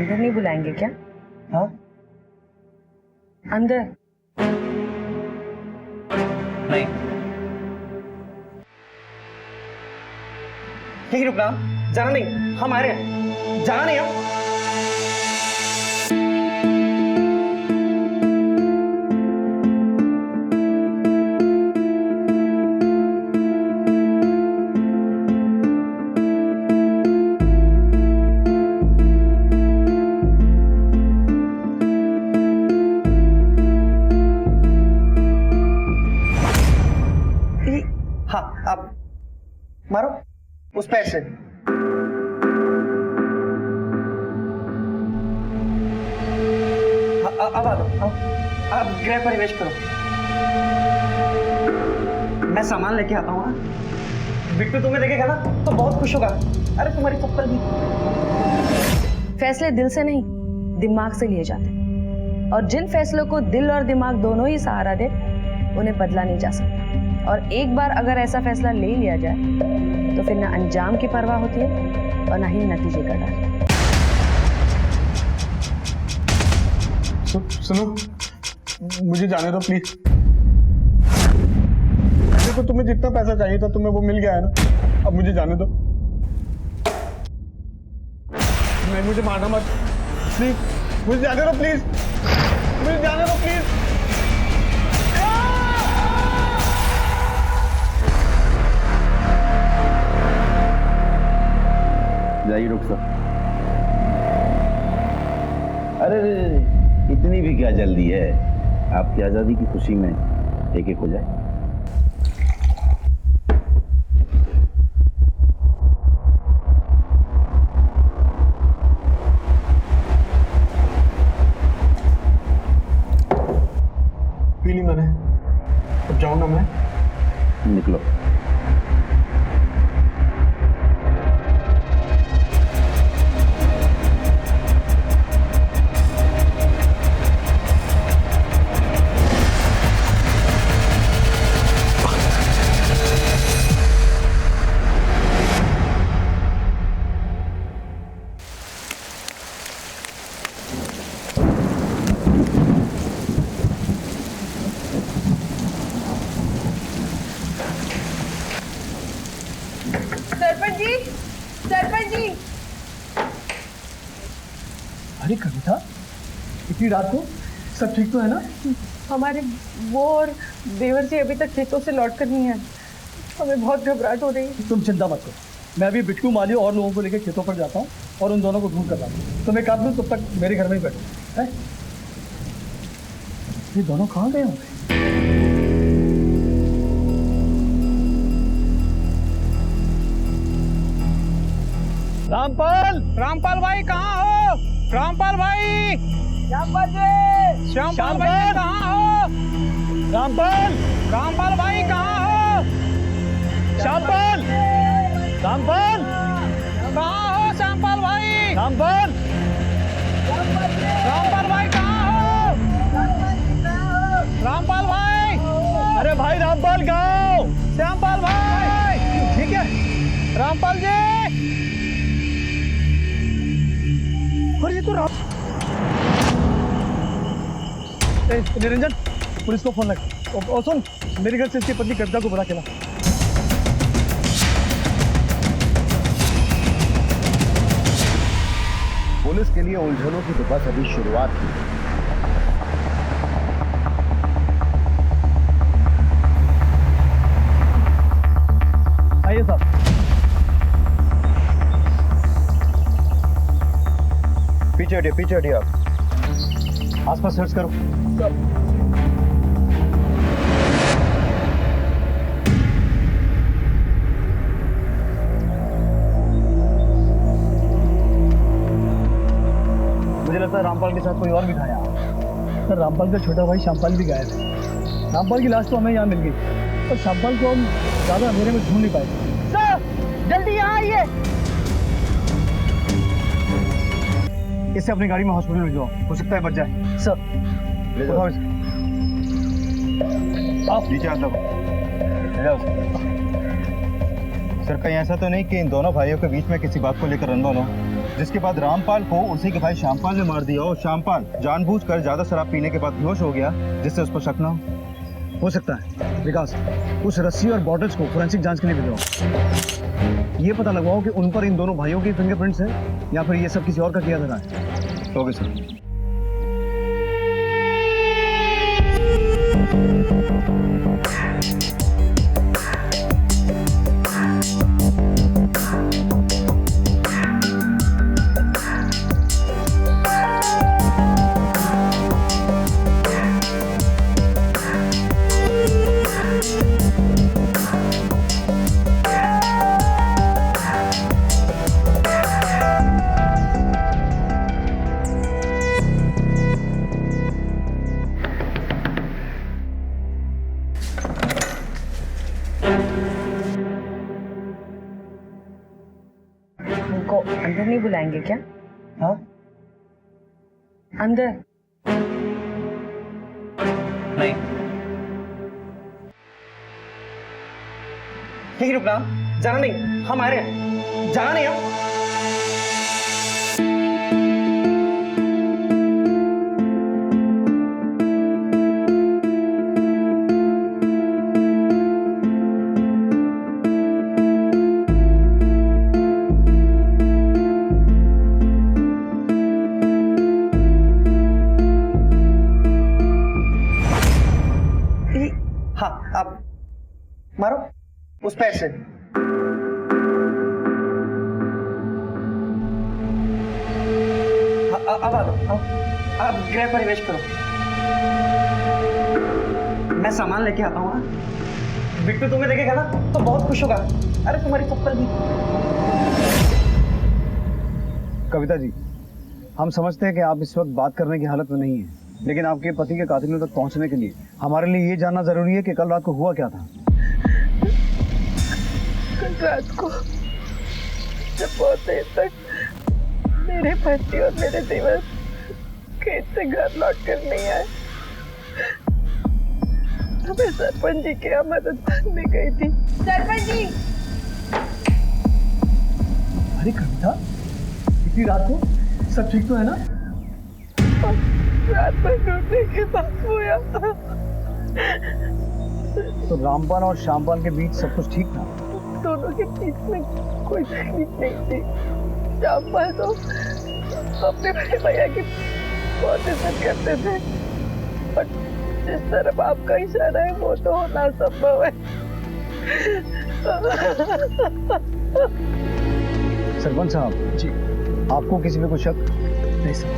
अंदर नहीं बुलाएंगे क्या? हाँ अंदर नहीं, यही रुकना, जाना नहीं, हम आ रहे हैं, जाना नहीं हम। हाँ आप मारो उस पैर से। अब आ दो, अब गृह प्रवेश करो। मैं सामान लेके आता हूँ। बिट्टू तुम्हें देखेगा ना तो बहुत खुश होगा। अरे तुम्हारी चप्पल भी। फैसले दिल से नहीं दिमाग से लिए जाते हैं, और जिन फैसलों को दिल और दिमाग दोनों ही सहारा दे उन्हें बदला नहीं जा सकता। और एक बार अगर ऐसा फैसला ले लिया जाए तो फिर ना अंजाम की परवाह होती है और ना ही नतीजे का डर। सुनो, मुझे जाने दो प्लीज। तो तुम्हें जितना पैसा चाहिए था तुम्हें वो मिल गया है ना, अब मुझे जाने दो। नहीं मुझे मारना मत प्लीज, मुझे जाने दो प्लीज, मुझे जाने दो प्लीज। जाइए रुक सर। अरे इतनी भी क्या जल्दी है, आपकी आजादी की खुशी में एक एक हो जाए। पी ली मैंने, अब जाऊँ ना मैं? निकलो। सरपंच जी। अरे कविता, इतनी रात को सब ठीक तो है ना? हमारे वो और देवर जी अभी तक खेतों से लौट कर नहीं आए। हमें बहुत घबराहट हो रही है। तुम चिंता मत करो, मैं अभी बिट्टू माली और लोगों को लेकर खेतों पर जाता हूँ और उन दोनों को ढूंढ कर लाता हूँ। तुम एक काम करो, तब तक मेरे घर में ही बैठो। है? ये दोनों कहाँ गए होंगे? रामपाल, रामपाल भाई कहाँ हो? रामपाल भाई, श्यामपाल जी, श्यामपाल भाई कहाँ हो? रामपाल, रामपाल भाई कहाँ हो? श्यामपाल, रामपाल, कहाँ हो श्यामपाल भाई? रामपाल, रामपाल भाई कहाँ हो? रामपाल भाई, अरे भाई रामपाल गाँव, श्यामपाल भाई, ठीक है रामपाल जी। और ये तो निरंजन, पुलिस को फोन लगा। और सुन, मेरे घर से इसकी पत्नी कविता को बुला के ला। पुलिस के लिए उलझनों की तो बस अभी शुरुआत की। आइए साहब। पीछे हटिए आप। आसपास सर्च करो। मुझे लगता है रामपाल के साथ कोई और भी था यहाँ। सर रामपाल का छोटा भाई श्यामपाल भी गायब है। रामपाल की लाश तो हमें यहाँ मिल गई, पर श्यामपाल को हम ज्यादा अंधेरे में ढूंढ नहीं पाए। सर जल्दी यहाँ आइए। इसे अपनी गाड़ी में हॉस्पिटल ले जाओ, हो सकता है बच जाए। सर ले जाओ। आप नीचे हाथ लगाओ। ले जाओ। सर कहीं ऐसा तो नहीं कि इन दोनों भाइयों के बीच में किसी बात को लेकर अनबन हो? जिसके बाद रामपाल को उसी के भाई श्यामपाल ने मार दिया और श्यामपाल जानबूझकर ज्यादा शराब पीने के बाद बेहोश हो गया, जिससे उस पर शक ना हो सकता है। विकास, उस रस्सी और बॉटल्स को फोरेंसिक जांच के लिए भिजवाओ। ये पता लगवाओ कि उन पर इन दोनों भाइयों के फिंगरप्रिंट्स हैं या फिर ये सब किसी और का किया धरा है। Okay sir. उनको अंदर नहीं बुलाएंगे क्या? हाँ, अंदर नहीं, ठीक रुकना, जाना नहीं, हम आ रहे हैं, जाना नहीं हम। हाँ, आप मारो उस पैर से। हाँ, अब आ दो, अब गृह प्रवेश करो। मैं सामान लेके आता हूँ। बिट्टू तुम्हें देखेगा ना तो बहुत खुश होगा। अरे तुम्हारी चप्पल भी। कविता जी, हम समझते हैं कि आप इस वक्त बात करने की हालत में नहीं है, लेकिन आपके पति के कातिलों तक पहुंचने के लिए हमारे लिए ये जानना जरूरी है कि कल रात को हुआ क्या था। कल रात को जब बहुत देर तक मेरे पति और मेरे देवर खेत से घर लौट कर नहीं आए तो मैं सरपंच जी के यहाँ मदद मांगने गई थी। सरपंच जी! अरे कविता, इतनी रात को सब ठीक तो है ना? रात भर ढूंढने के बाद हुआ। तो रामपाल और श्यामपाल के बीच सब कुछ ठीक था? दोनों के बीच में कोई तकलीफ नहीं थी। श्यामपाल तो अपने बड़े भैया की बहुत इज्जत करते थे, पर जिस तरफ आपका इशारा है वो तो होना संभव है। सरपंच साहब जी, आपको किसी पे कोई शक? नहीं सर,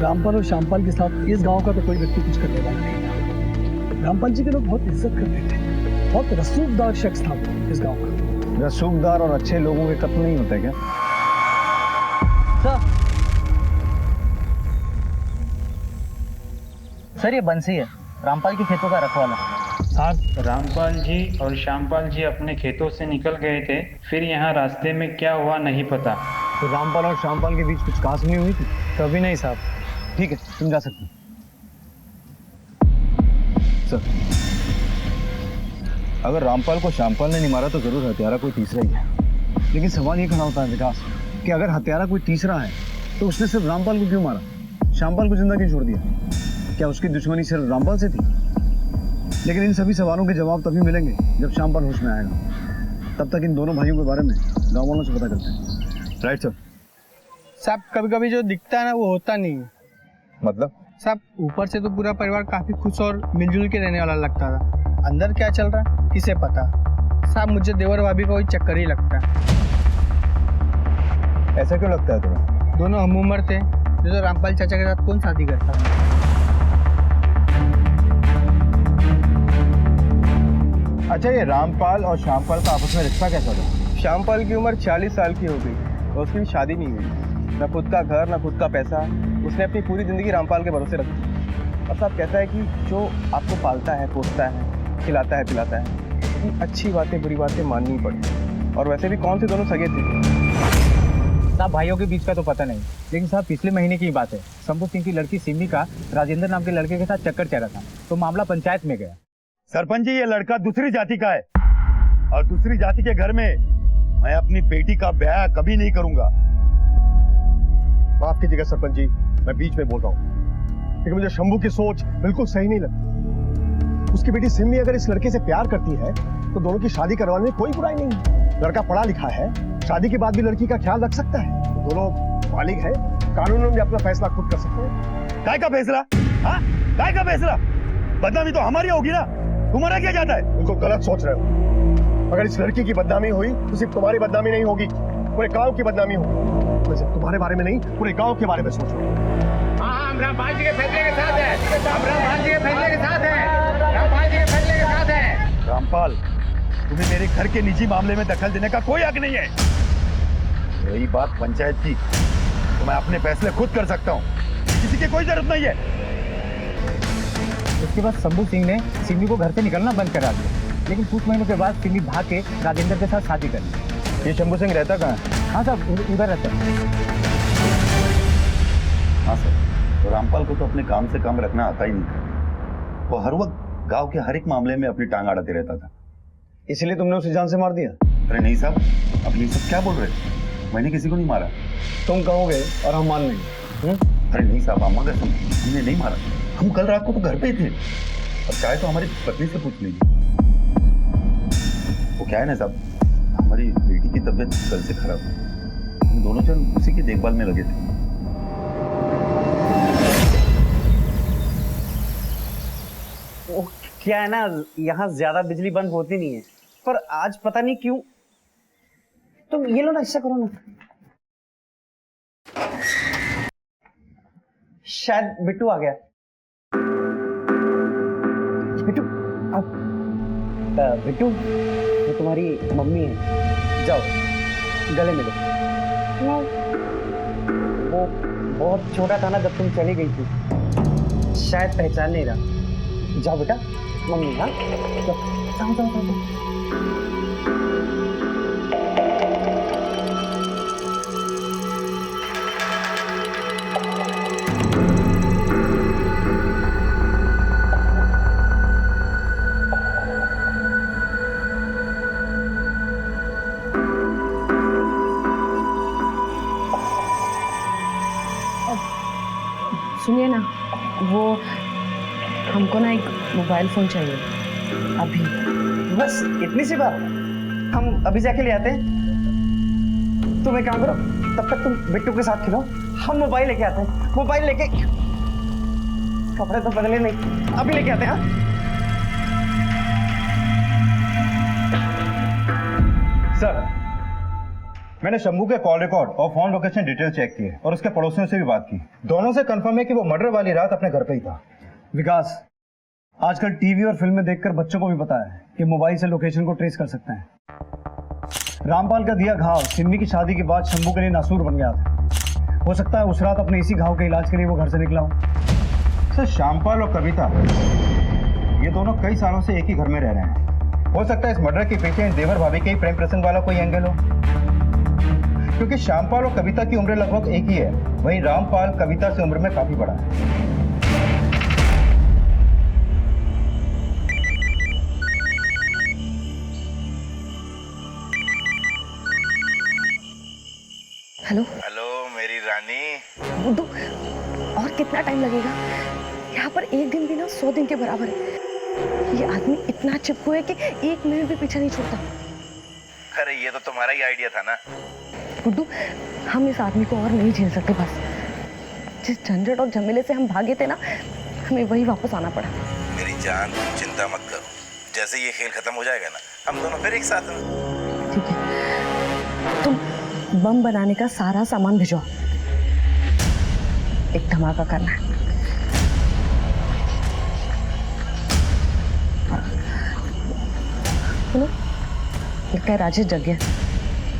रामपाल और श्यामपाल के साथ इस गांव का तो कोई व्यक्ति कुछ करने वाला नहीं था। रामपाल जी के लोग बहुत इज्जत करते थे, बहुत रसूखदार शख्स था वो इस गांव का। रसूखदार और अच्छे लोगों के कत्ल नहीं होते क्या? सर ये बंसी है, रामपाल के खेतों का रखवाला। साहब, रामपाल जी और श्यामपाल जी अपने खेतों से निकल गए थे, फिर यहाँ रास्ते में क्या हुआ नहीं पता। तो रामपाल और श्यामपाल के बीच कुछ खास नहीं हुई थी? कभी नहीं साहब। ठीक है, तुम जा सकते हो। सर, अगर रामपाल को श्यामपाल ने नहीं मारा तो जरूर हत्यारा कोई तीसरा ही है। लेकिन सवाल ये खड़ा होता है विकास कि अगर हत्यारा कोई तीसरा है तो उसने सिर्फ रामपाल को क्यों मारा, श्यामपाल को जिंदा क्यों छोड़ दिया? क्या उसकी दुश्मनी सिर्फ रामपाल से थी? लेकिन इन सभी सवालों के जवाब तभी मिलेंगे जब श्यामपाल होश में आएगा। तब तक इन दोनों भाइयों के बारे में गाँव वालों से पता करते हैं। Right sir? साहब कभी कभी जो दिखता है ना वो होता नहीं है। मतलब? साहब ऊपर से तो पूरा परिवार काफी खुश और मिलजुल के रहने वाला लगता था, अंदर क्या चल रहा है किसे पता। साहब मुझे देवर भाभी का कोई चक्कर ही लगता है। ऐसा क्यों लगता है तुम्हें? दोनों हम उम्र थे, जो रामपाल चाचा के साथ कौन शादी करता है? अच्छा, ये रामपाल और श्यामपाल का आपस में रिश्ता कैसा था? श्यामपाल की उम्र 40 साल की हो गई और उसकी शादी नहीं हुई। न खुद का घर न खुद का पैसा, उसने अपनी पूरी जिंदगी रामपाल के भरोसे रखी। और साहब कहता है कि जो आपको पालता है, पोसता है, खिलाता है, पिलाता है, उसकी अच्छी बातें बुरी बातें माननी पड़ी। और वैसे भी कौन से दोनों सगे थे? साहब भाइयों के बीच का तो पता नहीं, लेकिन साहब पिछले महीने की बात है। शंभू सिंह की लड़की सिमी का राजेंद्र नाम के लड़के के साथ चक्कर चल रहा था, तो मामला पंचायत में गया। सरपंच जी, ये लड़का दूसरी जाति का है और दूसरी जाति के घर में मैं अपनी बेटी का ब्याह कभी नहीं करूंगा। माफ कीजिएगा सरपंच जी, मैं बीच में बोल रहा हूँ, लेकिन मुझे शंभू की सोच बिल्कुल सही नहीं लगती। उसकी बेटी सिमी अगर इस लड़के से प्यार करती है तो दोनों की शादी करवाने में कोई बुराई नहीं है। लड़का पढ़ा लिखा है, शादी के बाद भी लड़की का ख्याल रख सकता है। तो दोनों मालिक हैं, कानून में अपना फैसला खुद कर सकते हैं। काय का फैसला? हाँ, काय का फैसला? बदनामी तो हमारी होगी ना, तुम्हारा क्या जाता है? बिल्कुल गलत सोच रहे हो। अगर इस लड़की की बदनामी हुई तो सिर्फ तुम्हारी बदनामी नहीं होगी, पूरे गांव की बदनामी होगी। मैं सिर्फ तुम्हारे बारे में नहीं, पूरे गांव के बारे में सोच रहा हूँ। हम रामपाल जी के फैसले के साथ हैं। हम रामपाल जी के फैसले के साथ हैं। रामपाल जी के फैसले के साथ हैं। रामपाल, तुम्हें मेरे घर के निजी मामले में दखल देने का कोई हक नहीं है। रही बात पंचायत की, तो मैं अपने फैसले खुद कर सकता हूँ, किसी की कोई जरूरत नहीं है। उसके बाद शंभू सिंह ने सिमी को घर से निकलना बंद करा दिया, लेकिन कुछ महीनों के बाद सिमी भाग के राजेंद्र के साथ शादी कर ली। ये शंभू सिंह रहता कहाँ है? हाँ साहब, उधर रहता है। हाँ सर, तो रामपाल को तो अपने काम से काम रखना आता ही नहीं था। वो हर वक्त गांव के हर एक मामले में अपनी टांग अड़ाते रहता था। इसलिए तुमने उसे जान से मार दिया? अरे नहीं साहब, अब ये सब क्या बोल रहे हैं? मैंने किसी को नहीं मारा। तुम कहोगे और हम मान लेंगे। अरे नहीं साहब, अम्मा कसम, हमने नहीं मारा। हम कल रात को तो घर पे ही थे। अब चाहे तो हमारी पत्नी से पूछ लीजिए। वो क्या है ना साहब, हमारी बेटी की तबीयत कल से खराब है, हम दोनों जन उसी की देखभाल में लगे थे। क्या है ना, यहाँ ज्यादा बिजली बंद होती नहीं है, पर आज पता नहीं क्यों। तुम ये लो ना, ऐसा करो ना। शायद बिट्टू आ गया। बिट्टू, अब बिट्टू, वो तुम्हारी मम्मी है, जाओ गले मिलो। वो बहुत छोटा था ना जब तुम चली गई थी, शायद पहचान नहीं रहा। जाओ बेटा, मम्मी। हाँ, जाओ जाओ जाओ। सुनिए ना, वो हमको ना एक मोबाइल फोन चाहिए अभी। बस इतनी सी बात, हम अभी जाके ले आते हैं। तुम एक काम करो, तब तक तुम बिट्टू के साथ खेलो, हम मोबाइल लेके आते हैं। मोबाइल लेके, कपड़े तो बदले नहीं, अभी लेके आते हैं। सर, मैंने शंभू के कॉल रिकॉर्ड और फोन लोकेशन डिटेल चेक किए और उसके पड़ोसियों से भी बात की। दोनों से कंफर्म है कि वो मर्डर वाली रात अपने घर पे ही था। विकास, आजकल टीवी और फिल्में देखकर बच्चों को भी पता है कि मोबाइल से लोकेशन को ट्रेस कर सकते हैं। रामपाल का दिया घाव सिमी की शादी के बाद शंभू के लिए नासूर बन गया था। हो सकता है उस रात अपने इसी घाव के इलाज के लिए वो घर से निकला हो। सर, श्यामपाल और कविता, ये दोनों कई सालों से एक ही घर में रह रहे हैं। हो सकता है इस मर्डर के पीछे देवर भाभी के प्रेम प्रसंग वाला कोई एंगल हो, क्योंकि श्यामपाल और कविता की उम्र लगभग एक ही है, वहीं रामपाल कविता से उम्र में काफी बड़ा है। हेलो हेलो मेरी रानी। बुड्ढू, और कितना टाइम लगेगा? यहाँ पर एक दिन भी ना 100 दिन के बराबर है। ये आदमी इतना चिपकू है कि एक मिनट भी पीछा नहीं छोड़ता। अरे ये तो तुम्हारा ही आइडिया था ना। बुड्ढू, हम इस आदमी को और नहीं झेल सकते। बस जिस झंझट और झमेले से हम भागे थे ना, हमें वही वापस आना पड़ा। मेरी जान, तुम चिंता मत करो, जैसे ये खेल खत्म हो जाएगा ना, हम दोनों फिर एक साथ हैं। ठीक है, तुम बम बनाने का सारा सामान भिजवाओ, एक धमाका करना है। सुनो, लगता है राजेश जग गया,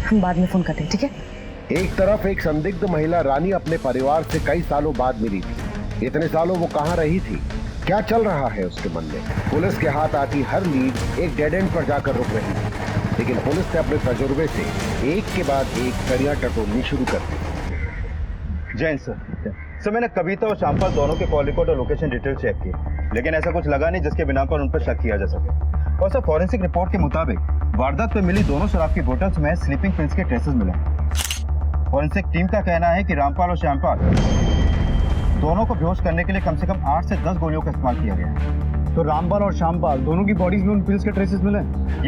हम बाद में फोन करते हैं, ठीक है? एक तरफ एक संदिग्ध महिला रानी अपने परिवार से कई सालों बाद मिली थी। इतने सालों वो कहाँ रही थी, क्या चल रहा है उसके मन में? पुलिस के हाथ आती हर लीड एक डेड एंड पर जाकर रुक रही थी, लेकिन पुलिस ने अपने तजुर्बे से एक के बाद एक कड़ियां टटोलनी शुरू कर दी। जैन सर, मैंने कविता और श्यामपाल दोनों के कॉल रिकॉर्ड और लोकेशन डिटेल चेक की, लेकिन ऐसा कुछ लगा नहीं जिसके बिना पर उन पर शक किया जा सके। और सर, फॉरेंसिक रिपोर्ट के मुताबिक वारदात पे मिली दोनों शराब की बोतल्स में स्लीपिंग पिल्स के ट्रेसेस मिले। फॉरेंसिक टीम का कहना है कि रामपाल और श्यामपाल दोनों को बेहोश करने के लिए कम से कम 8 से 10 गोलियों का इस्तेमाल किया गया है। तो रामपाल और श्यामपाल दोनों की बॉडीज में उन पिल्स के ट्रेसेस मिले?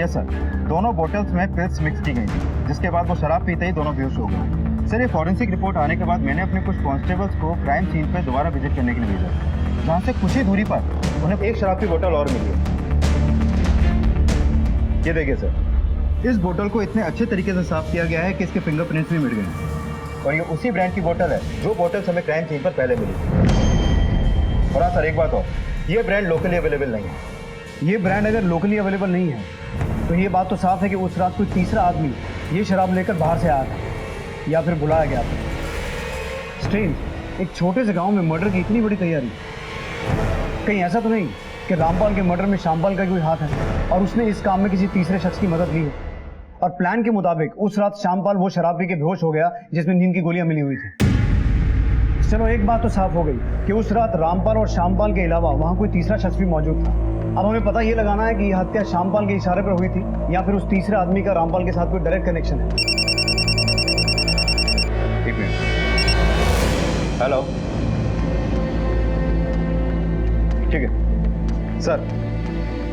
यस सर, दोनों बोतल्स में पिल्स मिक्स की गई थी, जिसके बाद वो शराब पीते ही दोनों बेहोश हो गए। सर, ये फॉरेंसिक रिपोर्ट आने के बाद मैंने अपने कुछ कॉन्स्टेबल्स को क्राइम सीन पर दोबारा विजिट करने के लिए भेजा, जहाँ से कुछ ही दूरी पर उन्हें एक शराब की बोतल और मिली है। ये देखिए सर, इस बोतल को इतने अच्छे तरीके से साफ किया गया है कि इसके फिंगरप्रिंट्स भी मिट गए हैं। और ये उसी ब्रांड की बोतल है जो बोतल हमें क्राइम सीन पर पहले मिली थी। और हाँ सर, एक बात और, ये ब्रांड लोकली अवेलेबल नहीं है। ये ब्रांड अगर लोकली अवेलेबल नहीं है तो ये बात तो साफ है कि उस रात कोई तीसरा आदमी ये शराब लेकर बाहर से आया था या फिर बुलाया गया था। स्ट्रेंज, एक छोटे से गांव में मर्डर की इतनी बड़ी तैयारी। कहीं ऐसा तो नहीं कि रामपाल के मर्डर में श्यामपाल का कोई हाथ है और उसने इस काम में किसी तीसरे शख्स की मदद ली है? और प्लान के मुताबिक उस रात श्यामपाल वो शराब पी के बेहोश हो गया जिसमें नींद की गोलियां मिली हुई थी। चलो, एक बात तो साफ हो गई कि उस रात रामपाल और श्यामपाल के अलावा वहां कोई तीसरा शख्स भी मौजूद था। अब हमें पता ये लगाना है कि यह हत्या श्यामपाल के इशारे पर हुई थी या फिर उस तीसरे आदमी का रामपाल के साथ कोई डायरेक्ट कनेक्शन है। हेलो, ठीक है सर,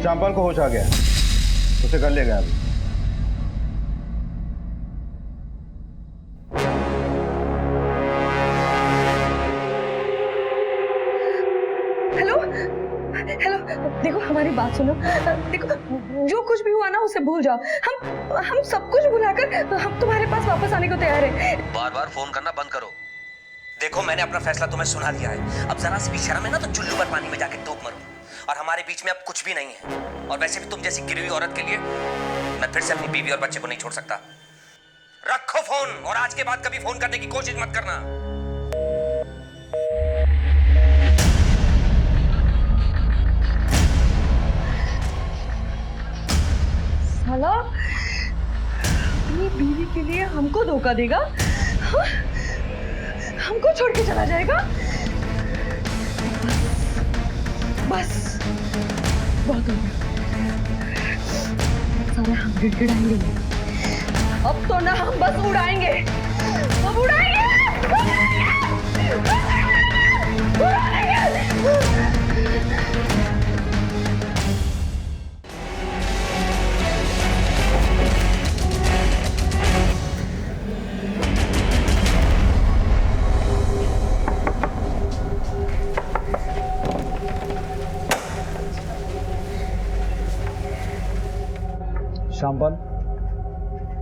श्यामपाल को होश आ गया है, उसे घर ले गया अभी। देखो, हमारी बात सुनो। देखो, जो कुछ भी हुआ ना उसे भूल जाओ। हम सब कुछ भुलाकर हम तुम्हारे पास वापस आने को तैयार हैं। बार बार फोन करना बंद करो। देखो, मैंने अपना फैसला तुम्हें सुना दिया है। अब जरा सी भी शर्म है ना तो चुल्लू पर पानी में जाके डूब मरो। और हमारे बीच में अब कुछ भी नहीं है। और वैसे भी तुम जैसी गिरी हुई औरत के लिए मैं फिर से अपनी बीवी और बच्चे को नहीं छोड़ सकता। रखो फोन, और आज के बाद कभी फोन करने की कोशिश मत करना। साला अपनी बीवी के लिए हमको धोखा देगा, हाँ? हमको छोड़ के चला जाएगा। बस बहुत हो गया। साला हम गिड़गिड़ाएंगे, अब तो ना हम बस उड़ाएंगे, अब उड़ाएंगे, श्यामपाल,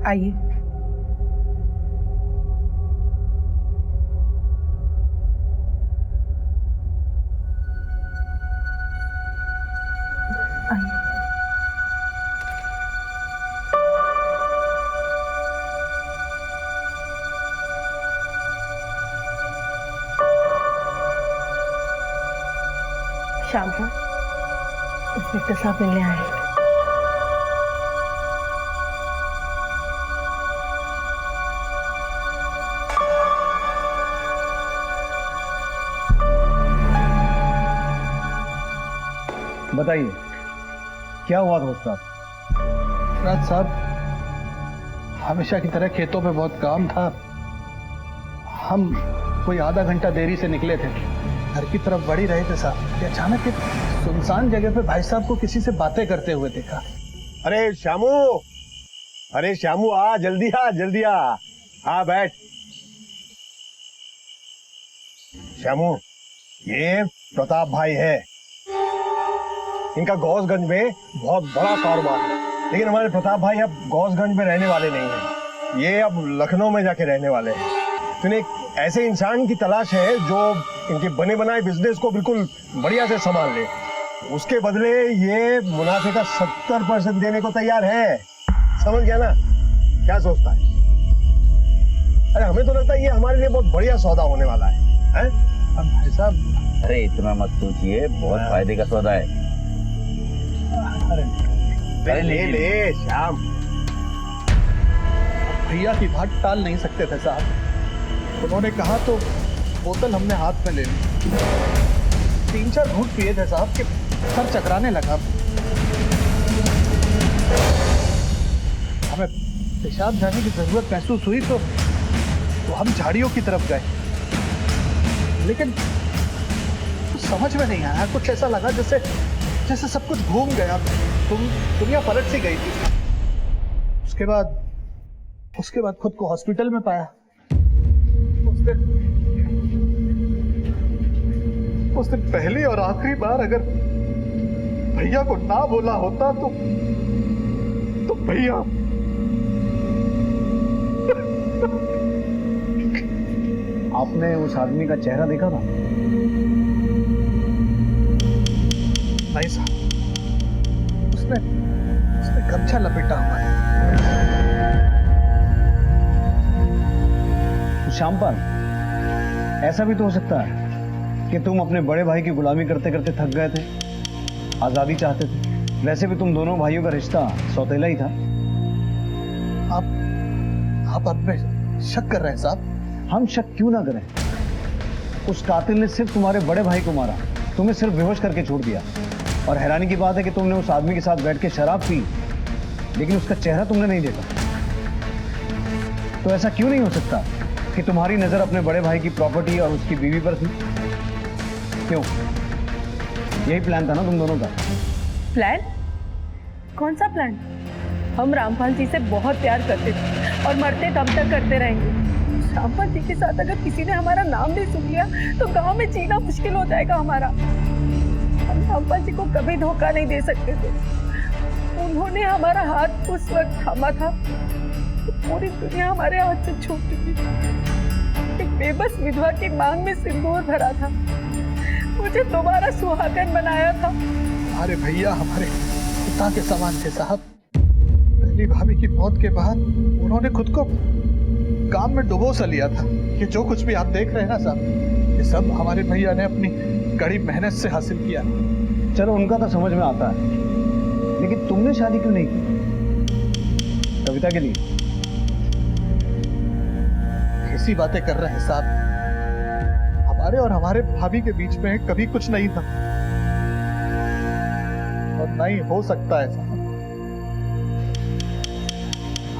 आइए। श्यामपाल, इंस्पेक्टर साहब मिलने आए हैं। बताइए, क्या हुआ था उस रात? रात साहब, हमेशा की तरह खेतों पे बहुत काम था। हम कोई आधा घंटा देरी से निकले थे, घर की तरफ बढ़ ही रहे थे साहब कि अचानक एक सुनसान जगह पे भाई साहब को किसी से बातें करते हुए देखा। अरे श्यामू, अरे श्यामू, आ जल्दी आ, जल्दी आ, बैठ। श्यामू, ये प्रताप भाई है। इनका गौसगंज में बहुत बड़ा कारोबार है, लेकिन हमारे प्रताप भाई अब गौसगंज में रहने वाले नहीं हैं। ये अब लखनऊ में जाके रहने वाले हैं। तो इन्हें एक ऐसे इंसान की तलाश है जो इनके बने बनाए बिजनेस को बिल्कुल बढ़िया से संभाल ले। उसके बदले ये मुनाफे का 70% देने को तैयार है। समझ गया ना? क्या सोचता है? अरे हमें तो लगता है ये हमारे लिए बहुत बढ़िया सौदा होने वाला है। अब भाई साहब, अरे इतना मत सोचिए, बहुत फायदे का सौदा है। अरे ले श्याम। भैया की बात टाल नहीं सकते थे साहब। उन्होंने कहा तो बोतल हमने हाथ में ले ली। 3-4 घूंट पिए थे साहब कि सर चकराने लगा। हमें पेशाब जाने की जरूरत महसूस हुई तो तो हम झाड़ियों की तरफ गए, लेकिन समझ में नहीं आया, कुछ ऐसा लगा जैसे जैसे सब कुछ घूम गया, दुनिया पलट सी गई थी। उसके बाद खुद को हॉस्पिटल में पाया। उस दिन पहली और आखिरी बार अगर भैया को ना बोला होता तो भैया आपने उस आदमी का चेहरा देखा था? नहीं साहब, उसने गमछा लपेटा हुआ है। श्यामपाल, ऐसा भी तो हो सकता है कि तुम अपने बड़े भाई की गुलामी करते करते थक गए थे, आजादी चाहते थे। वैसे भी तुम दोनों भाइयों का रिश्ता सौतेला ही था। आप अपने शक कर रहे हैं साहब? हम शक क्यों ना करें? उस कातिल ने सिर्फ तुम्हारे बड़े भाई को मारा, तुम्हें सिर्फ बेहोश करके छोड़ दिया। और हैरानी की बात है कि तुमने उस आदमी के साथ बैठ के शराब पी, लेकिन उसका चेहरा तुमने नहीं देखा। तो ऐसा क्यों नहीं हो सकता कि तुम्हारी नजर अपने बड़े भाई की प्रॉपर्टी और उसकी बीवी पर थी? क्यों? यही प्लान था ना तुम दोनों का? प्लान? कौन सा प्लान? हम रामपाल जी से बहुत प्यार करते थे और मरते दम तक करते रहेंगे। रामपाल जी के साथ अगर किसी ने हमारा नाम भी सुन लिया तो गांव में जीना मुश्किल हो जाएगा हमारा। हम रामपाल जी को कभी धोखा नहीं दे सकते थे। उन्होंने हमारा हाथ उस वक्त थामा था तो पूरी दुनिया हमारे हाथ से छूट चुकी थी। एक बेबस विधवा की मांग में सिंदूर भरा था, मुझे दोबारा सुहागन बनाया था। हमारे भैया हमारे पिता के समान थे साहब। पहली भाभी की मौत के बाद उन्होंने खुद को काम में डुबो सा लिया था। ये जो कुछ भी आप देख रहे हैं ना साहब, ये सब हमारे भैया ने अपनी कड़ी मेहनत से हासिल किया। चलो उनका तो समझ में आता है, लेकिन तुमने शादी क्यों नहीं की? कविता के लिए? ऐसी बातें कर रहे हैं साहब, हमारे और हमारे भाभी के बीच में कभी कुछ नहीं था और नहीं हो सकता है साहब।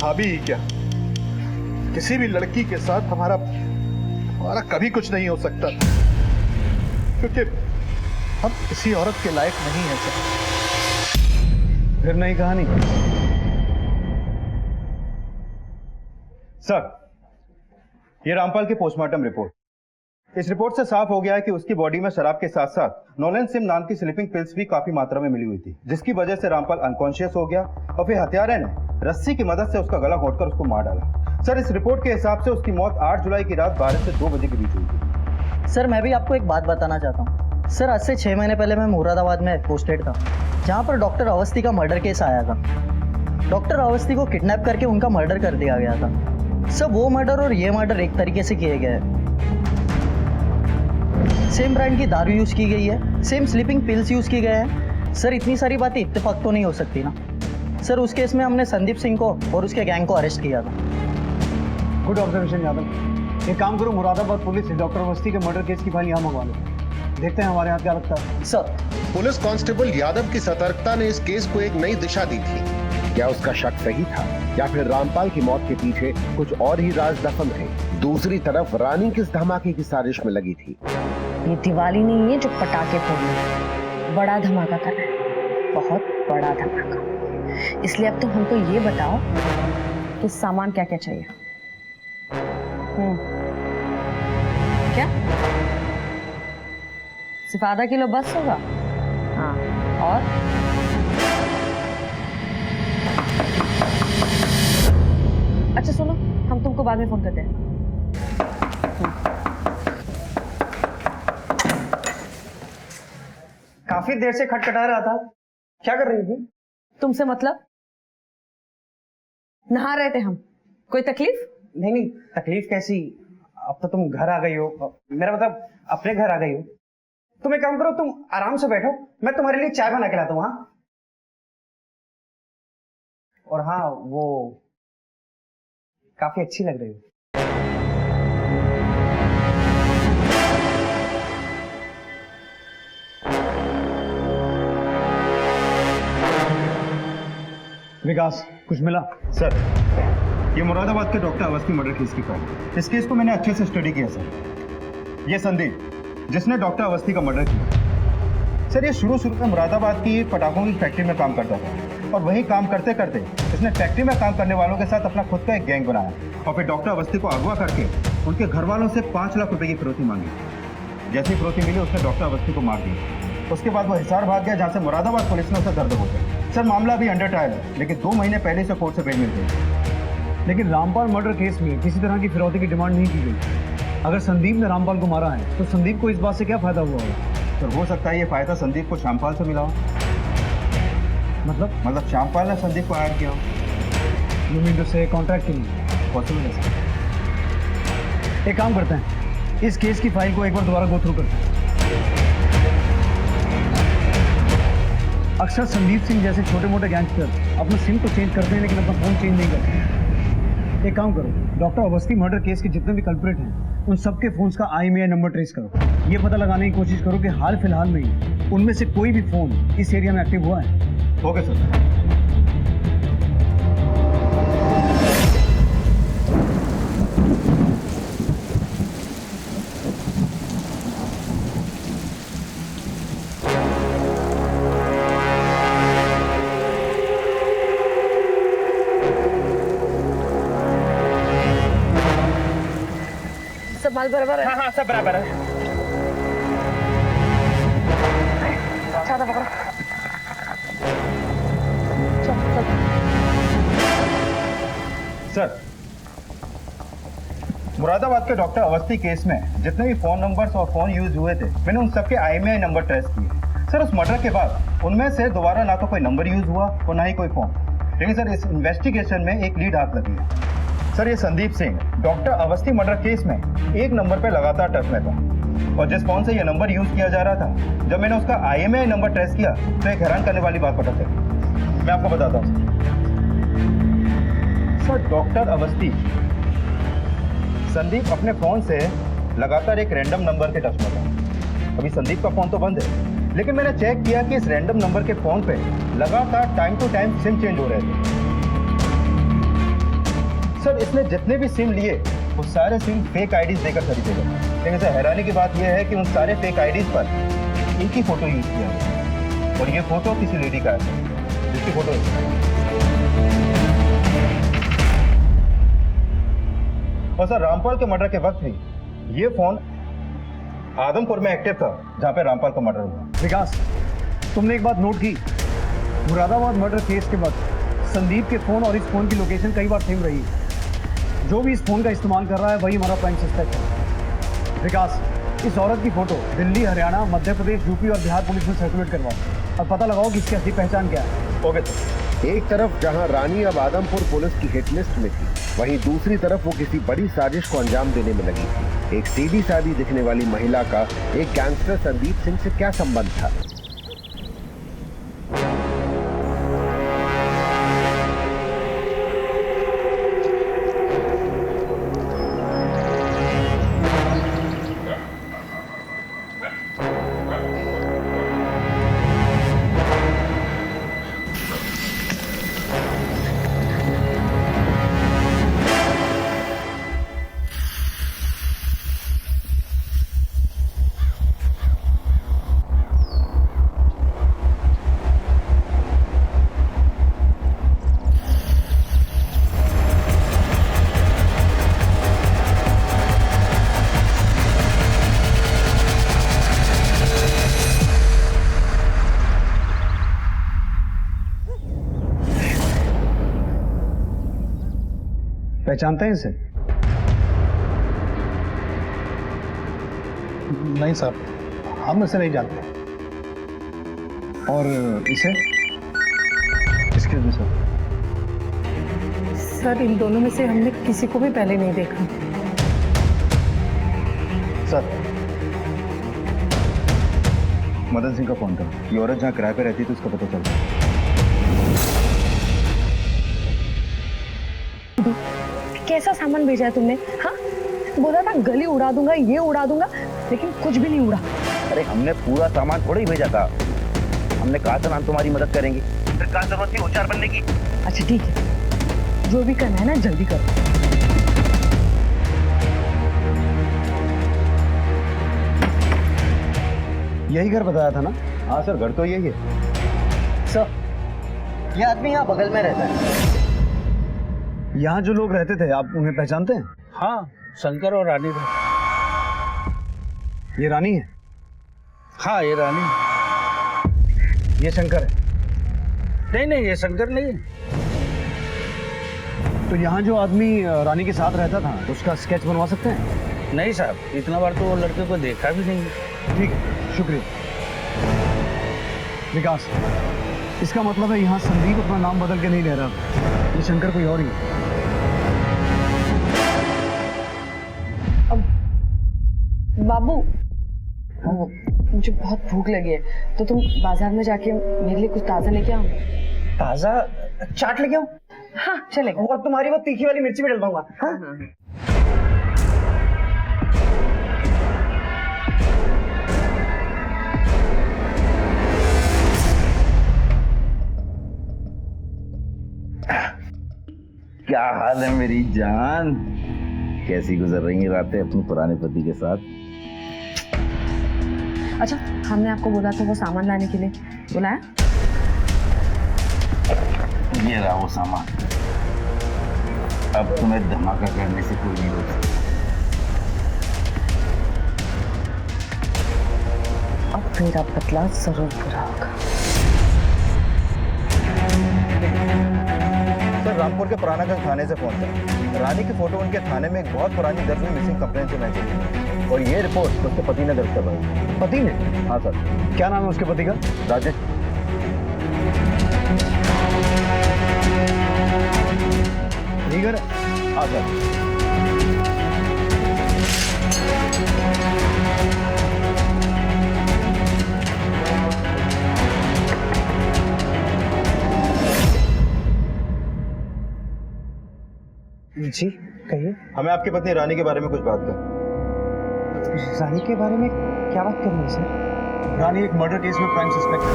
भाभी ही क्या, किसी भी लड़की के साथ हमारा कभी कुछ नहीं हो सकता, क्योंकि हम किसी औरत के लायक नहीं है सर। फिर नई कहानी। सर, ये रामपाल की पोस्टमार्टम रिपोर्ट। इस रिपोर्ट से साफ हो गया है कि उसकी बॉडी में शराब के साथ साथ नोलेन सिम नाम की स्लीपिंग पिल्स भी काफी मात्रा में मिली हुई थी, जिसकी वजह से रामपाल अनकॉन्शियस हो गया और फिर हत्यारे ने रस्सी की मदद से उसका गला घोंटकर उसको मार डाला। सर, इस रिपोर्ट के हिसाब से उसकी मौत 8 जुलाई की रात 12 से 2 बजे के बीच हुई थी। सर, मैं भी आपको एक बात बताना चाहता हूँ। सर, आज से 6 महीने पहले मैं मुरादाबाद में पोस्टेड था, जहाँ पर डॉक्टर अवस्थी का मर्डर केस आया था। डॉक्टर अवस्थी को किडनैप करके उनका मर्डर कर दिया गया था। सब वो मर्डर और ये मर्डर एक तरीके से किए गए हैं। सेम ब्रांड की दारू यूज की गई है, सेम स्लीपिंग पिल्स यूज की गए हैं। सर, इतनी सारी बातें इत्तेफाक तो नहीं हो सकती ना। सर, उस केस में हमने संदीप सिंह को और उसके गैंग को अरेस्ट किया था। Good observation Yadav. एक काम करो, मुरादाबाद पुलिस डॉक्टर अवस्थी के मर्डर केस की फाइल यहाँ मंगवा लो, देखते हैं हमारे यहाँ क्या लगता है। सर, पुलिस कांस्टेबल यादव की सतर्कता ने इस केस को एक नई दिशा दी थी। क्या उसका शक सही था या फिर रामपाल की मौत के पीछे कुछ और ही राज दफन थे? दूसरी तरफ रानी किस धमाके की साजिश में लगी थी? ये दिवाली नहीं है जो पटाखे फोड़ने, बड़ा धमाका करना है, बहुत बड़ा धमाका। इसलिए अब तुम हमको ये बताओ कि सामान क्या क्या चाहिए। क्या सिर्फ आधा किलो बस होगा? हाँ, और अच्छा सुनो, हम तुमको बाद में फोन करते हैं। काफी देर से खटखटा रहा था, क्या कर रही थी? तुमसे मतलब? नहा रहे थे हम। कोई तकलीफ? नहीं, तकलीफ कैसी? अब तो तुम घर आ गई हो, मेरा मतलब अपने घर आ गई हो। तुम एक काम करो, तुम आराम से बैठो, मैं तुम्हारे लिए चाय बना के लाता हूँ। हाँ, और हाँ, वो काफी अच्छी लग रही हो। विकास, कुछ मिला? सर, ये मुरादाबाद के डॉक्टर अवस्थी मर्डर केस की फाइल। इस केस को मैंने अच्छे से स्टडी किया सर। ये संदीप जिसने डॉक्टर अवस्थी का मर्डर किया सर, ये शुरू में मुरादाबाद की पटाखों की फैक्ट्री में काम करता था और वही काम करते करते इसने फैक्ट्री में काम करने वालों के साथ अपना खुद का एक गैंग बनाया और फिर डॉक्टर अवस्थी को अगवा करके उनके घर वालों से 5 लाख रुपए की फिरौती मांगी। जैसी फिरौती मिली उसने डॉक्टर अवस्थी को मार दिया। उसके बाद वो हिसार भाग गया, जहाँ से मुरादाबाद पुलिस ने उसे दर्द हो गया। सर मामला अभी अंडर ट्रायल है, लेकिन 2 महीने पहले से कोर्ट से बेल मिल गई। लेकिन रामपाल मर्डर केस में किसी तरह की फिरौती की डिमांड नहीं की गई। अगर संदीप ने रामपाल को मारा है तो संदीप को इस बात से क्या फायदा हुआ होगा? सर हो सकता है ये फायदा संदीप को श्यामपाल से मिला हो। मतलब श्यामपाल ने संदीप को हायर किया हो। यू मीन टू से कॉन्ट्रैक्ट के लिए? पॉसिबल है सर। एक काम करते हैं, इस केस की फाइल को एक बार दोबारा गो थ्रू करते हैं। अक्सर संदीप सिंह जैसे छोटे मोटे गैंगस्टर अपना सिम तो चेंज करते हैं लेकिन अपना फोन चेंज नहीं करते। एक काम करो, डॉक्टर अवस्थी मर्डर केस के जितने भी कल्प्रिट हैं उन सबके फोन्स का IMEI नंबर ट्रेस करो। ये पता लगाने की कोशिश करो कि हाल फिलहाल में ही उनमें से कोई भी फोन इस एरिया में एक्टिव हुआ है। Okay sir. सब माल बराबर है? हाँ सब बराबर है। छाता पकड़ो। चल चल। सर मुरादाबाद के डॉक्टर अवस्थी केस में जितने भी फोन नंबर्स और फोन यूज हुए थे मैंने उन सबके IMEI नंबर ट्रेस किए। सर उस मर्डर के बाद उनमें से दोबारा ना तो कोई नंबर यूज हुआ और ना ही कोई फोन। लेकिन सर इस इन्वेस्टिगेशन में एक लीड हाथ लगी है। सर ये Sandeep Singh doctor Awasthi murder case में एक नंबर पे लगातार टच में था और जिस फोन से ये नंबर यूज किया जा रहा था, जब मैंने उसका IMEI नंबर ट्रेस किया तो एक हैरान करने वाली बात पता चली। मैं आपको बताता हूँ सर। डॉक्टर अवस्थी संदीप अपने फोन से लगातार एक रैंडम नंबर के टच में था। अभी संदीप का फोन तो बंद है, लेकिन मैंने चेक किया कि इस रैंडम नंबर के फोन पे लगातार time to time sim change हो रहे थे। सर इसने जितने भी सिम लिए वो सारे सिम फेक आईडीज देकर खरीदे गए। लेकिन सर हैरानी की बात यह है कि उन सारे फेक आईडीज पर इनकी फोटो यूज किया गया और ये फोटो किसी लेडी का है जिसकी फोटो और सर रामपाल के मर्डर के वक्त भी ये फोन आदमपुर में एक्टिव था जहां पे रामपाल का मर्डर हुआ। विकास, तुमने एक बात नोट की, मुरादाबाद मर्डर केस के बाद संदीप के फोन और इस फोन की लोकेशन कई बार सेम रही है। जो भी इस फोन का इस्तेमाल कर रहा है वही हमारा प्राइम सस्पेक्ट है। विकास, इस औरत की फोटो दिल्ली, हरियाणा, मध्य प्रदेश, यूपी और बिहार पुलिस में सर्कुलेट करवाओ और पता लगाओ कि इसकी असली पहचान क्या है। Okay sir. एक तरफ जहां रानी अब आदमपुर पुलिस की हिट लिस्ट में थी, वहीं दूसरी तरफ वो किसी बड़ी साजिश को अंजाम देने में लगी थी। एक सीधी सादी दिखने वाली महिला का एक गैंगस्टर संदीप सिंह से क्या संबंध था? पहचानते हैं इसे? नहीं सर, हम इसे नहीं जानते। और इसे? इसके भी सर। सर इन दोनों में से हमने किसी को भी पहले नहीं देखा। सर मदन सिंह का फोन था। ये औरत जहाँ किराए पे रहती थी उसका पता चला। कैसा सामान भेजा है तुमने? हाँ, बोला था गली उड़ा दूंगा, ये उड़ा दूंगा, लेकिन कुछ भी नहीं उड़ा। अरे हमने पूरा सामान थोड़ा ही भेजा था। हमने कहा था ना हम तुम्हारी मदद करेंगे, फिर कहाँ जरूरत थी होशियार बनने की। अच्छा ठीक है, जो भी करना है ना जल्दी करो। यही घर बताया था ना? हाँ सर, घर तो यही है सर। ये आदमी यहाँ बगल में रहता है। यहाँ जो लोग रहते थे आप उन्हें पहचानते हैं? हाँ, शंकर और रानी थे। ये रानी है? हाँ, ये रानी। ये शंकर है? नहीं नहीं, ये शंकर नहीं है। तो यहाँ जो आदमी रानी के साथ रहता था उसका स्केच बनवा सकते हैं? नहीं साहब, इतना बार तो वो लड़के को देखा भी नहीं। ठीक है, शुक्रिया। विकास, इसका मतलब है यहाँ संदीप अपना नाम बदल के नहीं ले रहा, ये शंकर कोई और ही है। बाबू, मुझे बहुत भूख लगी है, तो तुम बाजार में जाके मेरे लिए कुछ ताजा लेके आओ। ताजा चाट लेके आओ? हाँ चलेगा। और तुम्हारी वो तीखी वाली मिर्ची भी डलवाऊंगा। हाँ? क्या हाल है मेरी जान? कैसी गुजर रही हैं रातें अपने पुराने पति के साथ? अच्छा, हमने आपको बोला था वो सामान लाने के लिए, बुलाया? ये रहा वो सामान। अब तुम्हें धमाका करने से कोई नहीं रोक सकता। अब मेरा बदला जरूर पूरा होगा। सर, रामपुर के पुरानागंज थाने से फोन था। रानी की फोटो उनके थाने में एक बहुत पुरानी दर्ज हुई मिसिंग कंप्लेंट से मैच हुई और ये रिपोर्ट उसके पति ने दर्ज करवाई। पति ने? हाँ सर। क्या नाम है उसके पति का? राजेश। ठीक है। हाँ सर। जी कहिए। हमें आपकी पत्नी रानी के बारे में कुछ बात कर। रानी के बारे में क्या बात करनी है सर? रानी एक मर्डर केस में प्राइम सस्पेक्ट है।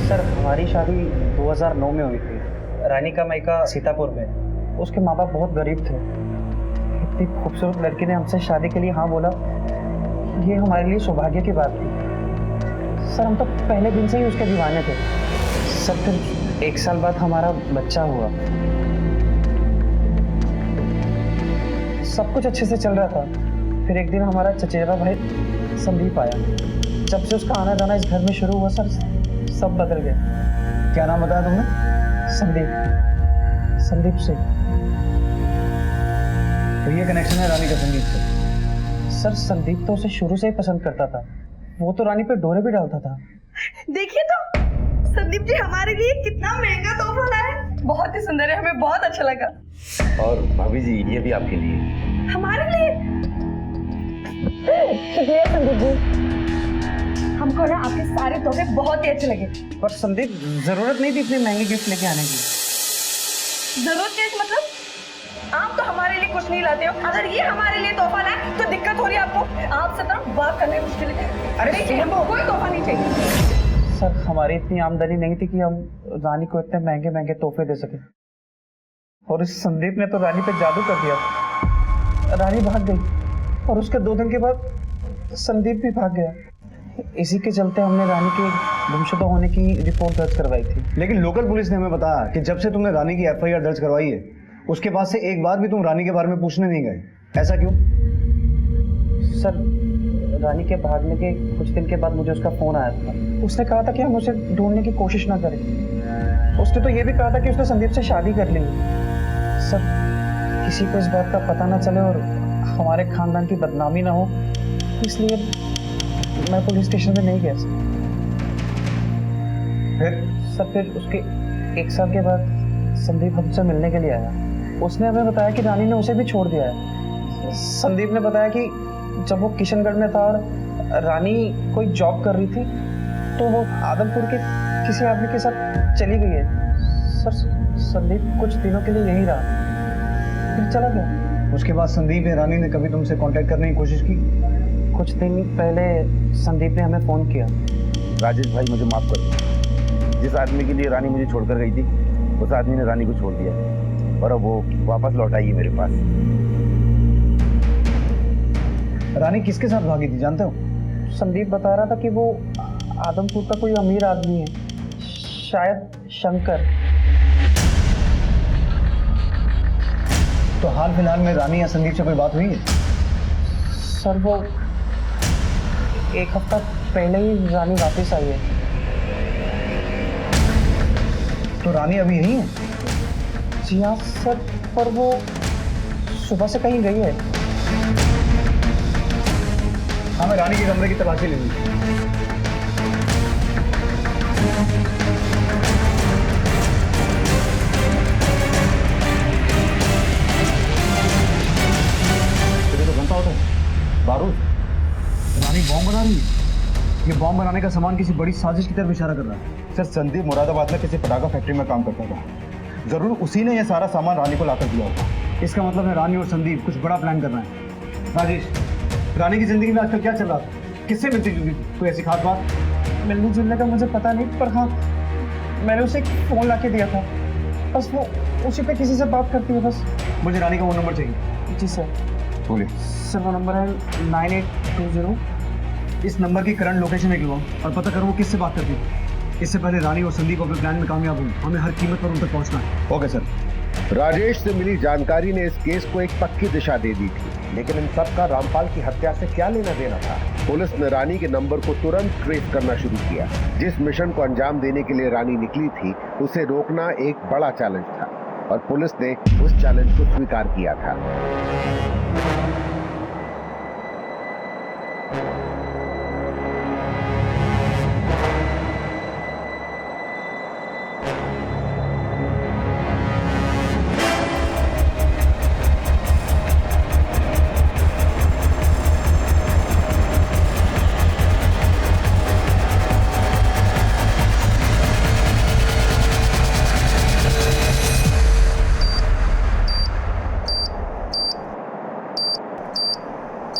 सर, हमारी शादी 2009 में हुई थी। रानी का मायका सीतापुर में। उसके माँ बाप बहुत गरीब थे। इतनी खूबसूरत लड़की ने हमसे शादी के लिए हाँ बोला, ये हमारे लिए सौभाग्य की बात थी। सर, हम तो पहले दिन से ही उसके दीवाने थे। सर, फिर 1 साल बाद हमारा बच्चा हुआ। सब कुछ अच्छे से चल रहा था। फिर एक दिन हमारा चचेरा भाई संदीप आया। जब से उसका आना जाना इस घर में शुरू हुआ सर, सब बदल गया। क्या नाम बताया तुमने? संदीप सिंह। तो ये कनेक्शन है रानी का संदीप से? सर, संदीप तो उसे शुरू से ही पसंद करता था। वो तो रानी पे डोरे भी डालता था। देखिए तो संदीप जी हमारे लिए कितना महंगा तोहफा लाए। बहुत ही सुंदर है, हमें बहुत अच्छा लगा। और भाभी जी, ये भी आपके लिए। हमारे लिए? शुक्रिया संदीप जी, हमको ना आपके सारे तोहफे बहुत ही अच्छे लगे। पर संदीप, जरूरत नहीं थी इतने महंगे गिफ्ट लेके आने की। जरूरत क्या मतलब? आप तो हमारे लिए कुछ नहीं लाते हो। अगर ये हमारे लिए तोहफा लाए तो दिक्कत हो रही है आपको। आपसे तो बात करने मुश्किल है। अरे हमको कोई तोहफा नहीं चाहिए। सर, हमारी इतनी आमदनी नहीं थी कि हम रानी को इतने महंगे महंगे तोहफे दे सके। और इस संदीप ने तो रानी पे जादू कर दिया। रानी भाग गई और उसके 2 दिन के बाद संदीप भी भाग गया। इसी के चलते हमने रानी के गुमशुदा होने की रिपोर्ट दर्ज करवाई थी। लेकिन लोकल पुलिस ने हमें बताया कि जब से तुमने रानी की FIR दर्ज करवाई है, उसके बाद से एक बार भी तुम रानी के बारे में पूछने नहीं गए। ऐसा क्यों? सर, रानी के भागने के कुछ दिन के बाद मुझे उसका फोन आया था। उसने कहा था कि हम उसे ढूंढने की कोशिश ना करें। उसने तो ये भी कहा था कि उसने संदीप से शादी कर ली। सर, किसी को इस बात का पता ना चले और हमारे खानदान की बदनामी ना हो, इसलिए मैं पुलिस स्टेशन में नहीं गया। फिर उसके 1 साल के बाद संदीप हमसे मिलने के लिए आया। उसने हमें बताया कि रानी ने उसे भी छोड़ दिया है। संदीप ने बताया कि जब वो किशनगढ़ में था और रानी कोई जॉब कर रही थी, तो वो आदमपुर के किसी आदमी के साथ चली गई है। सर, संदीप कुछ दिनों के लिए यहीं रहा, फिर चला गया। उसके बाद संदीप या रानी ने कभी तुमसे कांटेक्ट करने की कोशिश की? कुछ दिन पहले संदीप ने हमें फोन किया। राजेश भाई, मुझे माफ कर दो। जिस आदमी के लिए रानी मुझे छोड़कर गई थी, उस आदमी ने रानी को छोड़ दिया और अब वो वापस लौट आई है मेरे पास। रानी किसके साथ भागी थी जानते हो? संदीप बता रहा था कि वो आदमपुर का कोई अमीर आदमी है, शायद शंकर। तो हाल फिलहाल में रानी या संदीप से कोई बात हुई है? सर वो एक हफ्ता पहले ही रानी वापस आई है। तो रानी अभी यहीं है? जी हाँ सर, पर वो सुबह से कहीं गई है। हाँ, मैं रानी के कमरे की तलाशी ले लूंगी। तो घंटा होता है बारूद। रानी बॉम्ब बना रही है। ये बॉम्ब बनाने का सामान किसी बड़ी साजिश की तरफ इशारा कर रहा है। सर संदीप मुरादाबाद में किसी पटाखा फैक्ट्री में काम करता था, जरूर उसी ने यह सारा सामान रानी को लाकर दिया होगा। इसका मतलब है रानी और संदीप कुछ बड़ा प्लान कर रहे हैं। राजेश, रानी की जिंदगी में आजकल क्या चल रहा था? किससे मिलती जुलती थी? कोई ऐसी खास बात? मिलने जुलने का मुझे पता नहीं, पर हाँ मैंने उसे एक फोन लाके दिया था, बस वो उसी पे किसी से बात करती है बस। मुझे रानी का वो नंबर चाहिए। जी सर। बोलिए। सर वो नंबर है 9820। इस नंबर की करंट लोकेशन निकलवाओ और पता करो वो किससे बात करती है। इससे पहले रानी और संदीप अपने प्लान में कामयाब हों, हमें हर कीमत पर उन तक पहुंचना है। Okay sir. राजेश से मिली जानकारी ने इस केस को एक पक्की दिशा दे दी थी, लेकिन इन सब का रामपाल की हत्या से क्या लेना देना था? पुलिस ने रानी के नंबर को तुरंत ट्रेस करना शुरू किया। जिस मिशन को अंजाम देने के लिए रानी निकली थी, उसे रोकना एक बड़ा चैलेंज था और पुलिस ने उस चैलेंज को स्वीकार किया था।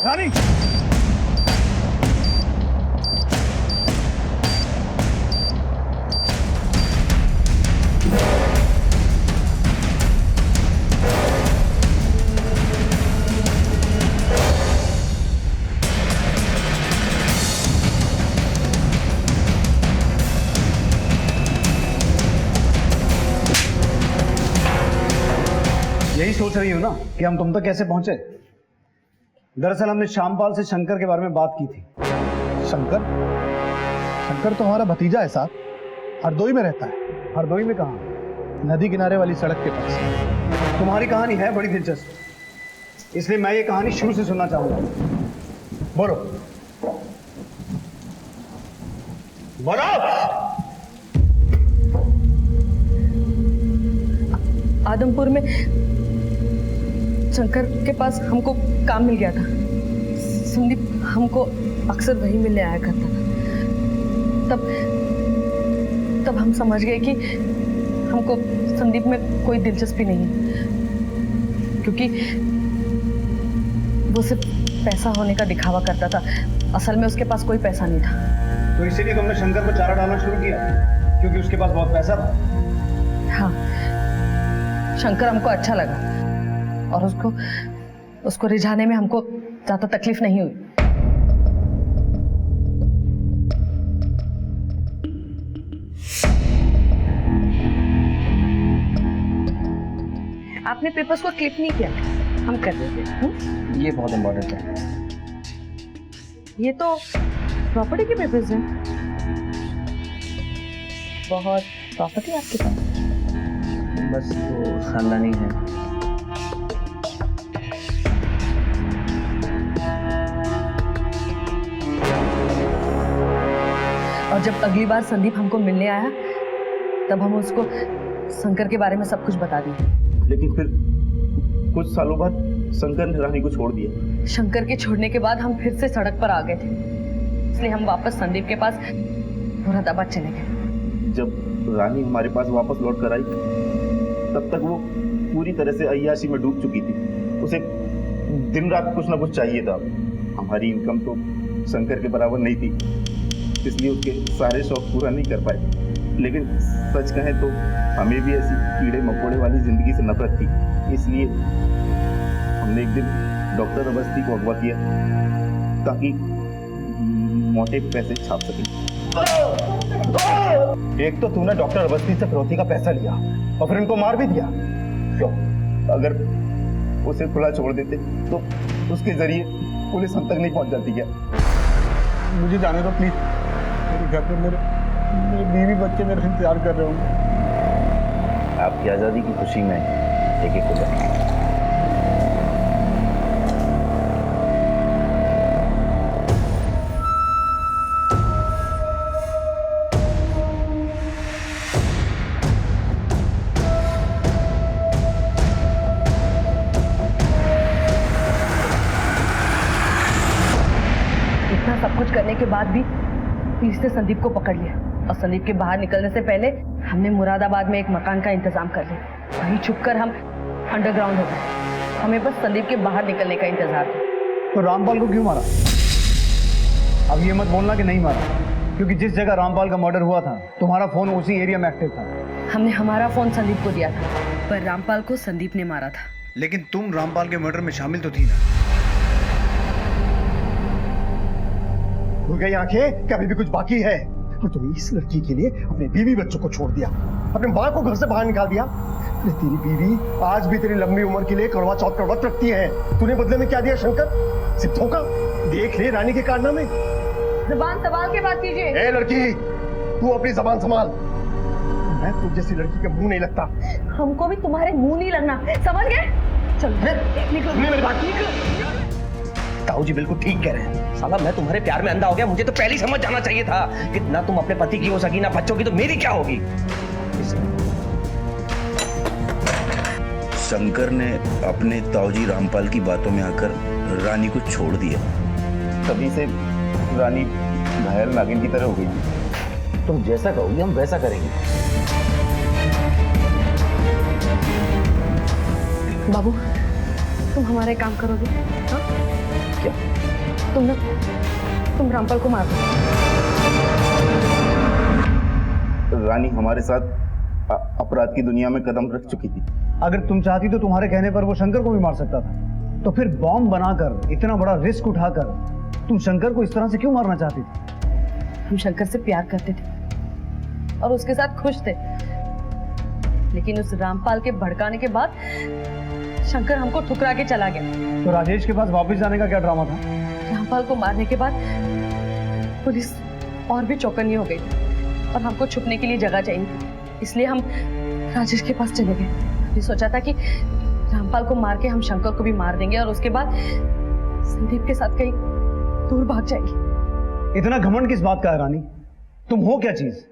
रानी! यही सोच रही हो ना कि हम तुम तक कैसे पहुंचे? दरअसल हमने श्यामपाल से शंकर के बारे में बात की थी। शंकर? शंकर तो हमारा भतीजा है साहब, हरदोई में रहता है। हरदोई में कहाँ? नदी किनारे वाली सड़क के पास। तुम्हारी कहानी है बड़ी दिलचस्प, इसलिए मैं ये कहानी शुरू से सुनना चाहूंगा। बोलो बोलो। आदमपुर में शंकर के पास हमको काम मिल गया था। संदीप हमको अक्सर वही मिलने आया करता था। तब हम समझ गए कि हमको संदीप में कोई दिलचस्पी नहीं है, क्योंकि वो सिर्फ पैसा होने का दिखावा करता था। असल में उसके पास कोई पैसा नहीं था। तो इसीलिए तुमने शंकर को चारा डालना शुरू किया, क्योंकि उसके पास बहुत पैसा था। हाँ, शंकर हमको अच्छा लगा और उसको रिझाने में हमको ज्यादा तकलीफ नहीं हुई। आपने पेपर्स को क्लिक नहीं किया, हम कर देते हैं। ये बहुत इम्पोर्टेंट है। ये तो प्रॉपर्टी के पेपर्स हैं। बहुत प्रॉपर्टी आपके पास? बस वो खानदानी है। और जब अगली बार संदीप हमको मिलने आया, तब हम उसको शंकर के बारे में सब कुछ बता दिए। लेकिन फिर कुछ सालों बाद शंकर ने रानी को छोड़ दिया। शंकर के छोड़ने के बाद हम फिर से सड़क पर आ गए थे, इसलिए हम वापस संदीप के पास मुरादाबाद चले गए। जब रानी हमारे पास वापस लौट कर आई, तब तक वो पूरी तरह से अय्याशी में डूब चुकी थी। उसे दिन रात कुछ ना कुछ चाहिए था। हमारी इनकम तो शंकर के बराबर नहीं थी, इसलिए उसके सारे शौक पूरा नहीं कर पाए। लेकिन सच कहें तो हमें भी ऐसी कीड़े मकोड़े वाली जिंदगी से नफरत थी, इसलिए हमने एक दिन डॉक्टर अवस्थी को अगवा किया ताकि मोटे पैसे छाप सकें। एक तो तूने डॉक्टर अवस्थी से फिरौती का पैसा लिया और फिर इनको मार भी दिया। क्यों? अगर उसे खुला छोड़ देते तो उसके जरिए पुलिस हम तक नहीं पहुंच जाती क्या? मुझे जाने दो प्लीज। मेरे घर पे मेरे बीवी बच्चे मेरे इंतजार कर रहे होंगे। आपकी आज़ादी की खुशी में एक एक को जाए। इतना सब कुछ करने के बाद भी पुलिस ने संदीप को पकड़ लिया और संदीप के बाहर निकलने से पहले हमने मुरादाबाद में एक मकान का इंतजाम कर लिया। वहीं छुपकर हम अंडरग्राउंड हो गए। हमें बस संदीप के बाहर निकलने का इंतजार था। तो रामपाल को क्यों मारा? अब ये मत बोलना कि नहीं मारा, क्योंकि जिस जगह रामपाल का मर्डर हुआ था तुम्हारा फोन उसी एरिया में एक्टिव था। हमने हमारा फोन संदीप को दिया था, पर रामपाल को संदीप ने मारा था। लेकिन तुम रामपाल के मर्डर में शामिल तो थी ना? खुल गई आंखें कि अभी भी कुछ बाकी है? और तुमने इस लड़की के लिए अपने बीवी बच्चों को छोड़ दिया, अपने माँ को घर से बाहर निकाल दिया। अरे तेरी बीवी आज भी तेरी लंबी उम्र के लिए करवा चौथ का व्रत रखती है। तूने बदले में क्या दिया शंकर? सिर्फ धोखा। देख ले रानी के कारनामे। जुबान संभाल के बात कीजिए। ए लड़की, तू अपनी जबान संभाल। मैं तुझ जैसी लड़की के मुंह नहीं लगता। हमको भी तुम्हारे मुंह नहीं लगना, समझ गए? चलो निकलो। मेरी बात निकल। ताऊ जी बिल्कुल ठीक कह रहे हैं। साला मैं तुम्हारे प्यार में अंधा हो गया। मुझे तो पहले ही समझ जाना चाहिए था कि ना तुम अपने पति की हो सकी ना बच्चों की, तो मेरी क्या होगी? शंकर ने अपने ताऊजी रामपाल की बातों में आकर रानी को छोड़ दिया। तभी से रानी घायल नागिन की तरह हो गई। तुम जैसा कहोगे हम वैसा करेंगे। बाबू, तुम हमारे काम करोगे? हाँ? क्या? तुम रामपाल को मार दो। रानी हमारे साथ अपराध की दुनिया में कदम रख चुकी थी। अगर तुम चाहती तो तुम्हारे कहने पर वो शंकर को भी मार सकता था। तो फिर बॉम्ब बनाकर इतना बड़ा रिस्क उठाकर तुम शंकर को इस तरह से क्यों मारना चाहती थी? हम शंकर से प्यार करते थे और उसके साथ खुश थे, लेकिन उस रामपाल के भड़काने के बाद शंकर हमको ठुकरा के चला गया। तो राजेश के पास वापस जाने का क्या ड्रामा था? रामपाल को मारने के बाद पुलिस और भी चौकन्नी हो गई और हमको छुपने के लिए जगह चाहिए, इसलिए हम राजेश के पास चले गए। हमने सोचा था कि रामपाल को मार के हम शंकर को भी मार देंगे और उसके बाद संदीप के साथ कहीं दूर भाग जाएंगे। इतना घमंड किस बात का है रानी? तुम हो क्या चीज?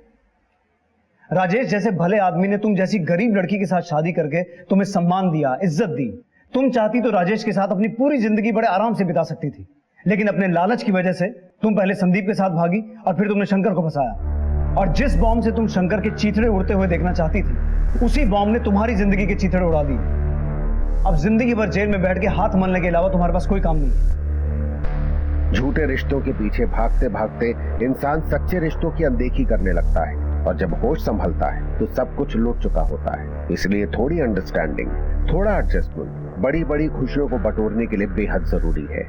राजेश जैसे भले आदमी ने तुम जैसी गरीब लड़की के साथ शादी करके तुम्हें सम्मान दिया, इज्जत दी। तुम चाहती तो राजेश के साथ अपनी पूरी जिंदगी बड़े आराम से बिता सकती थी, लेकिन अपने लालच की वजह से तुम पहले संदीप के साथ भागी और फिर तुमने शंकर को फंसाया। और जिस बॉम्ब से तुम शंकर के चीथड़े उड़ते हुए देखना चाहती थी, उसी बॉम्ब ने तुम्हारी जिंदगी के चीथड़े उड़ा दिए। अब जिंदगी भर जेल में बैठ के हाथ मलने के अलावा तुम्हारे पास कोई काम नहीं है। झूठे रिश्तों के पीछे भागते भागते इंसान सच्चे रिश्तों की अनदेखी करने लगता है, और जब होश संभलता है तो सब कुछ लूट चुका होता है। इसलिए थोड़ी अंडरस्टैंडिंग, थोड़ा एडजस्टमेंट बड़ी बड़ी खुशियों को बटोरने के लिए बेहद जरूरी है।